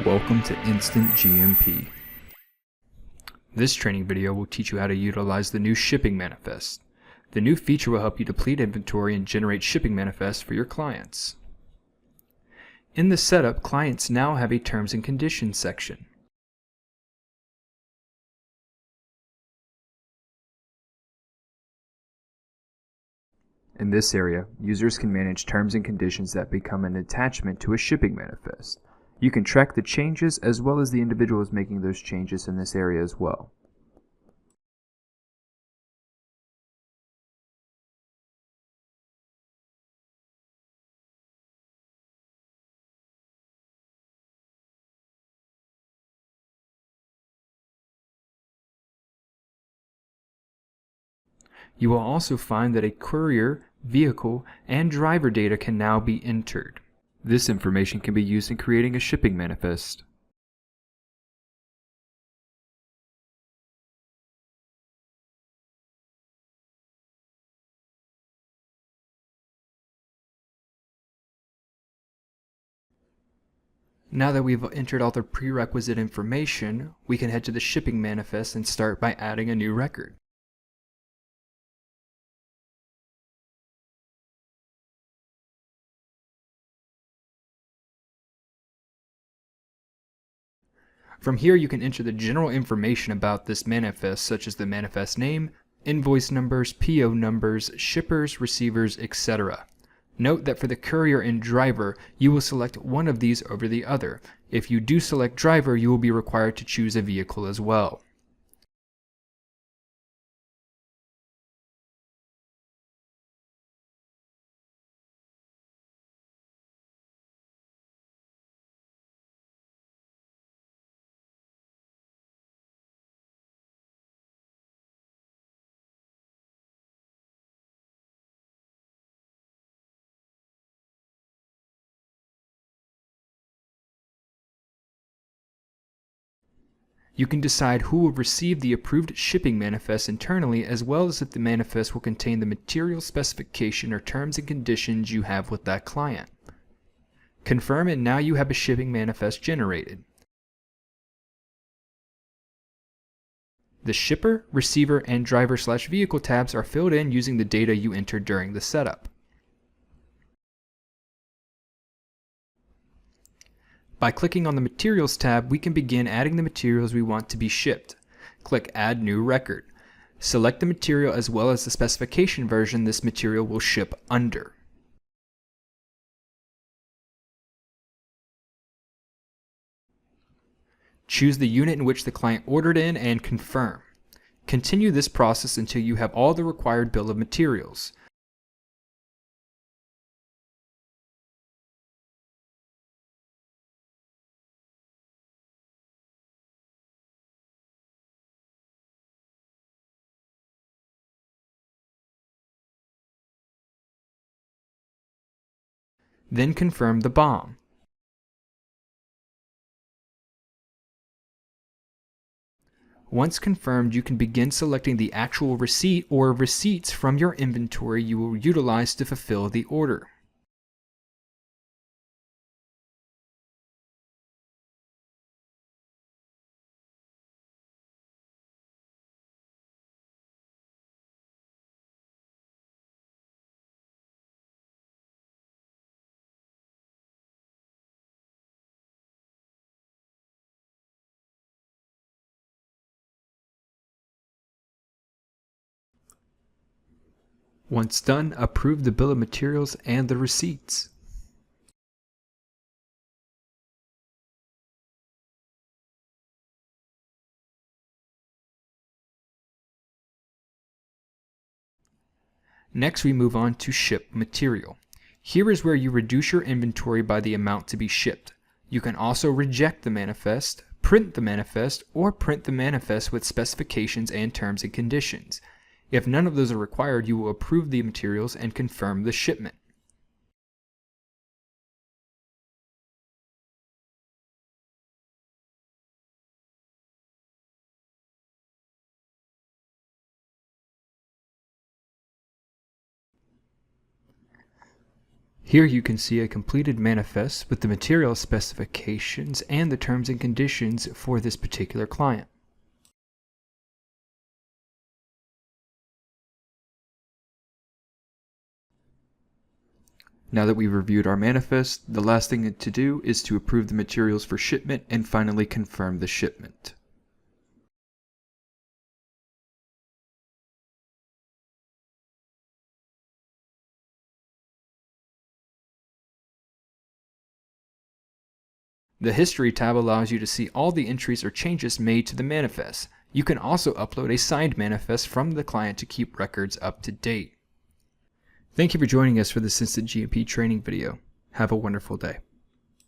Welcome to InstantGMP. This training video will teach you how to utilize the new shipping manifest. The new feature will help you deplete inventory and generate shipping manifests for your clients. In the setup, clients now have a terms and conditions section. In this area, users can manage terms and conditions that become an attachment to a shipping manifest. You can track the changes as well as the individuals making those changes in this area as well. You will also find that a courier, vehicle, and driver data can now be entered. This information can be used in creating a shipping manifest. Now that we've entered all the prerequisite information, we can head to the shipping manifest and start by adding a new record. From here, you can enter the general information about this manifest, such as the manifest name, invoice numbers, PO numbers, shippers, receivers, etc. Note that for the courier and driver, you will select one of these over the other. If you do select driver, you will be required to choose a vehicle as well. You can decide who will receive the approved shipping manifest internally, as well as if the manifest will contain the material specification or terms and conditions you have with that client. Confirm, and now you have a shipping manifest generated. The shipper, receiver, and driver/vehicle tabs are filled in using the data you entered during the setup. By clicking on the Materials tab, we can begin adding the materials we want to be shipped. Click Add New Record. Select the material as well as the specification version this material will ship under. Choose the unit in which the client ordered in and confirm. Continue this process until you have all the required bill of materials. Then confirm the BOM. Once confirmed, you can begin selecting the actual receipt or receipts from your inventory you will utilize to fulfill the order. Once done, approve the bill of materials and the receipts. Next, we move on to ship material. Here is where you reduce your inventory by the amount to be shipped. You can also reject the manifest, print the manifest, or print the manifest with specifications and terms and conditions. If none of those are required, you will approve the materials and confirm the shipment. Here you can see a completed manifest with the material specifications and the terms and conditions for this particular client. Now that we've reviewed our manifest, the last thing to do is to approve the materials for shipment and finally confirm the shipment. The History tab allows you to see all the entries or changes made to the manifest. You can also upload a signed manifest from the client to keep records up to date. Thank you for joining us for this InstantGMP training video. Have a wonderful day.